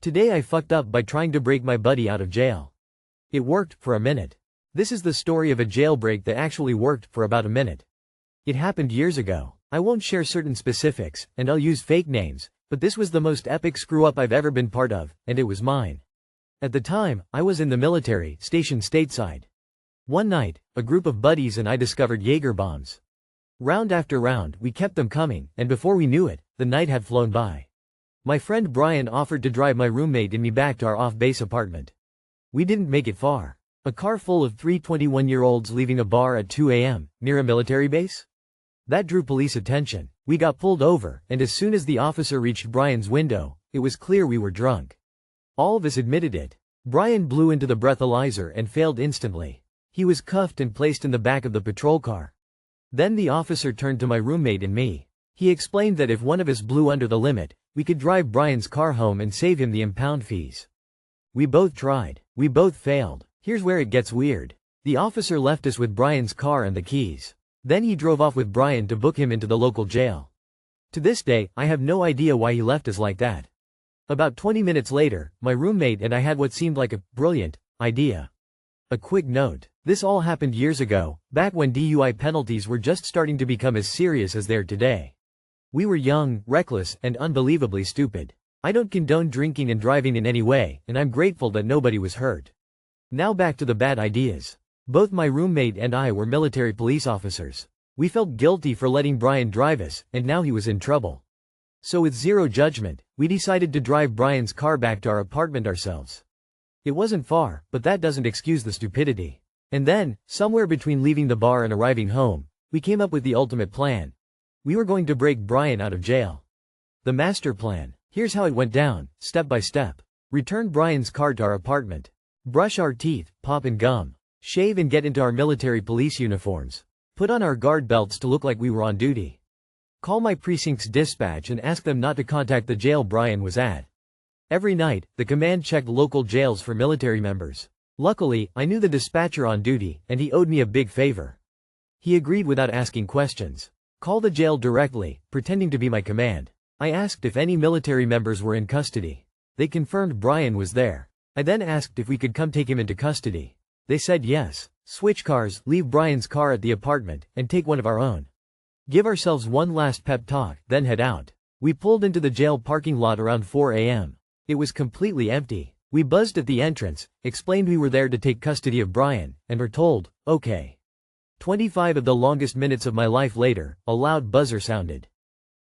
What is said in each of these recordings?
Today I fucked up by trying to break my buddy out of jail. It worked, for a minute. This is the story of a jailbreak that actually worked for about a minute. It happened years ago. I won't share certain specifics, and I'll use fake names, but this was the most epic screw-up I've ever been part of, and it was mine. At the time, I was in the military, stationed stateside. One night, a group of buddies and I discovered Jaeger bombs. Round after round, we kept them coming, and before we knew it, the night had flown by. My friend Brian offered to drive my roommate and me back to our off-base apartment. We didn't make it far. A car full of three 21-year-olds leaving a bar at 2 a.m., near a military base? That drew police attention. We got pulled over, and as soon as the officer reached Brian's window, it was clear we were drunk. All of us admitted it. Brian blew into the breathalyzer and failed instantly. He was cuffed and placed in the back of the patrol car. Then the officer turned to my roommate and me. He explained that if one of us blew under the limit, we could drive Brian's car home and save him the impound fees. We both tried. We both failed. Here's where it gets weird. The officer left us with Brian's car and the keys. Then he drove off with Brian to book him into the local jail. To this day, I have no idea why he left us like that. About 20 minutes later, my roommate and I had what seemed like a brilliant idea. A quick note. This all happened years ago, back when DUI penalties were just starting to become as serious as they are today. We were young, reckless, and unbelievably stupid. I don't condone drinking and driving in any way, and I'm grateful that nobody was hurt. Now back to the bad ideas. Both my roommate and I were military police officers. We felt guilty for letting Brian drive us, and now he was in trouble. So with zero judgment, we decided to drive Brian's car back to our apartment ourselves. It wasn't far, but that doesn't excuse the stupidity. And then, somewhere between leaving the bar and arriving home, we came up with the ultimate plan. We were going to break Brian out of jail. The master plan. Here's how it went down, step by step. Return Brian's car to our apartment. Brush our teeth, pop and gum. Shave and get into our military police uniforms. Put on our guard belts to look like we were on duty. Call my precinct's dispatch and ask them not to contact the jail Brian was at. Every night, the command checked local jails for military members. Luckily, I knew the dispatcher on duty, and he owed me a big favor. He agreed without asking questions. Call the jail directly, pretending to be my command. I asked if any military members were in custody. They confirmed Brian was there. I then asked if we could come take him into custody. They said yes. Switch cars, leave Brian's car at the apartment, and take one of our own. Give ourselves one last pep talk, then head out. We pulled into the jail parking lot around 4 a.m. It was completely empty. We buzzed at the entrance, explained we were there to take custody of Brian, and were told, okay. 25 of the longest minutes of my life later, a loud buzzer sounded.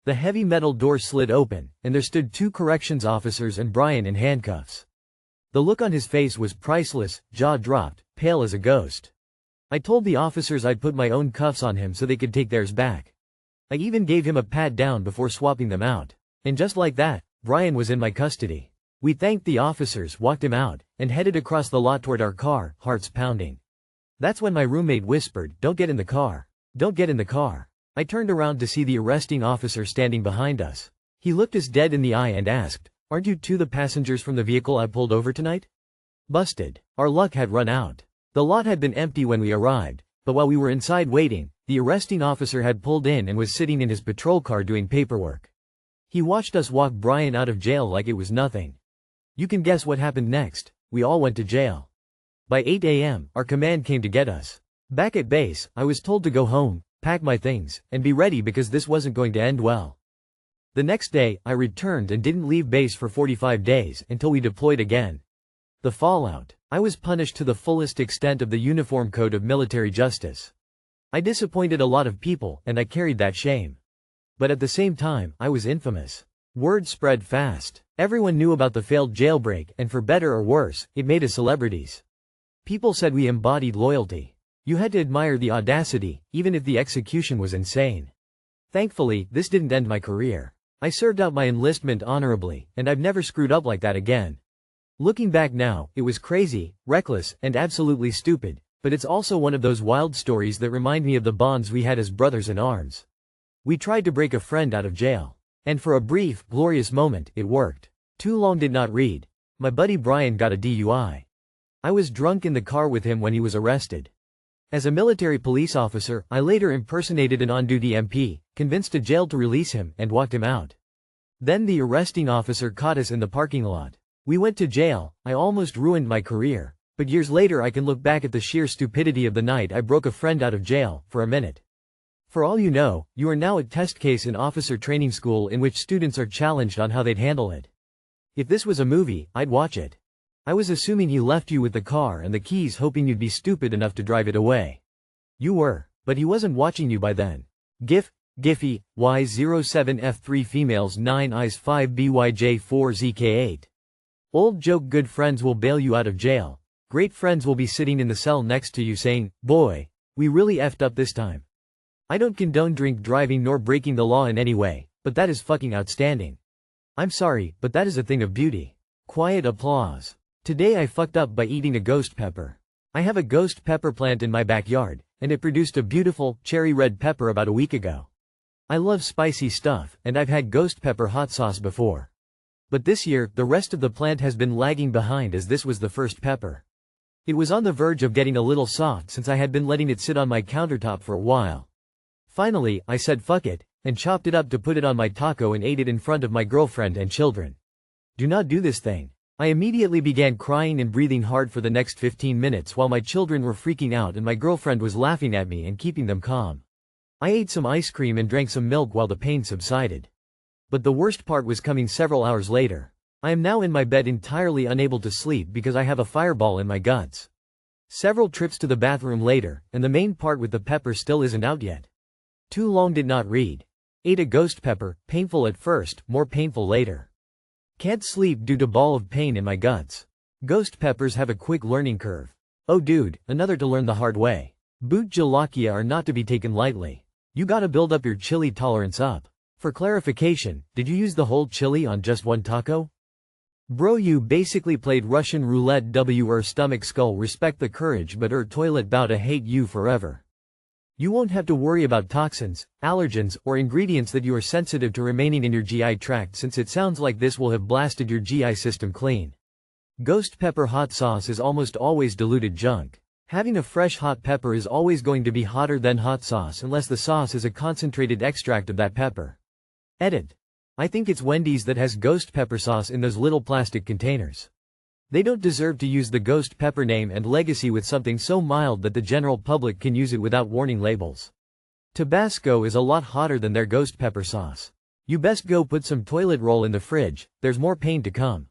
The heavy metal door slid open, and there stood two corrections officers and Brian in handcuffs. The look on his face was priceless, jaw dropped, pale as a ghost. I told the officers I'd put my own cuffs on him so they could take theirs back. I even gave him a pat down before swapping them out. And just like that, Brian was in my custody. We thanked the officers, walked him out, and headed across the lot toward our car, hearts pounding. That's when my roommate whispered, "Don't get in the car. Don't get in the car." I turned around to see the arresting officer standing behind us. He looked us dead in the eye and asked, "Aren't you two the passengers from the vehicle I pulled over tonight?" Busted. Our luck had run out. The lot had been empty when we arrived, but while we were inside waiting, the arresting officer had pulled in and was sitting in his patrol car doing paperwork. He watched us walk Brian out of jail like it was nothing. You can guess what happened next. We all went to jail. By 8 a.m., our command came to get us. Back at base, I was told to go home, pack my things, and be ready because this wasn't going to end well. The next day, I returned and didn't leave base for 45 days until we deployed again. The fallout. I was punished to the fullest extent of the Uniform Code of Military Justice. I disappointed a lot of people, and I carried that shame. But at the same time, I was infamous. Word spread fast. Everyone knew about the failed jailbreak, and for better or worse, it made us celebrities. People said we embodied loyalty. You had to admire the audacity, even if the execution was insane. Thankfully, this didn't end my career. I served out my enlistment honorably, and I've never screwed up like that again. Looking back now, it was crazy, reckless, and absolutely stupid, but it's also one of those wild stories that remind me of the bonds we had as brothers in arms. We tried to break a friend out of jail. And for a brief, glorious moment, it worked. Too long did not read. My buddy Brian got a DUI. I was drunk in the car with him when he was arrested. As a military police officer, I later impersonated an on-duty MP, convinced a jail to release him, and walked him out. Then the arresting officer caught us in the parking lot. We went to jail. I almost ruined my career. But years later I can look back at the sheer stupidity of the night I broke a friend out of jail, for a minute. For all you know, you are now a test case in officer training school in which students are challenged on how they'd handle it. If this was a movie, I'd watch it. I was assuming he left you with the car and the keys hoping you'd be stupid enough to drive it away. You were, but he wasn't watching you by then. Giphy, Y07F3 females 9 eyes 5 BYJ4 ZK8. Old joke: good friends will bail you out of jail. Great friends will be sitting in the cell next to you saying, boy, we really effed up this time. I don't condone drink driving nor breaking the law in any way, but that is fucking outstanding. I'm sorry, but that is a thing of beauty. Quiet applause. Today I fucked up by eating a ghost pepper. I have a ghost pepper plant in my backyard, and it produced a beautiful, cherry red pepper about a week ago. I love spicy stuff, and I've had ghost pepper hot sauce before. But this year, the rest of the plant has been lagging behind as this was the first pepper. It was on the verge of getting a little soft since I had been letting it sit on my countertop for a while. Finally, I said fuck it, and chopped it up to put it on my taco and ate it in front of my girlfriend and children. Do not do this thing. I immediately began crying and breathing hard for the next 15 minutes while my children were freaking out and my girlfriend was laughing at me and keeping them calm. I ate some ice cream and drank some milk while the pain subsided. But the worst part was coming several hours later. I am now in my bed entirely unable to sleep because I have a fireball in my guts. Several trips to the bathroom later, and the main part with the pepper still isn't out yet. Too long did not read. Ate a ghost pepper, painful at first, more painful later. Can't sleep due to ball of pain in my guts. Ghost peppers have a quick learning curve. Oh dude, another to learn the hard way. Boot Jalakia are not to be taken lightly. You gotta build up your chili tolerance up. For clarification, did you use the whole chili on just one taco? Bro, you basically played Russian roulette. Stomach skull. Respect the courage, but toilet bow to hate you forever. You won't have to worry about toxins, allergens, or ingredients that you are sensitive to remaining in your GI tract since it sounds like this will have blasted your GI system clean. Ghost pepper hot sauce is almost always diluted junk. Having a fresh hot pepper is always going to be hotter than hot sauce unless the sauce is a concentrated extract of that pepper. Edit. I think it's Wendy's that has ghost pepper sauce in those little plastic containers. They don't deserve to use the ghost pepper name and legacy with something so mild that the general public can use it without warning labels. Tabasco is a lot hotter than their ghost pepper sauce. You best go put some toilet roll in the fridge, there's more pain to come.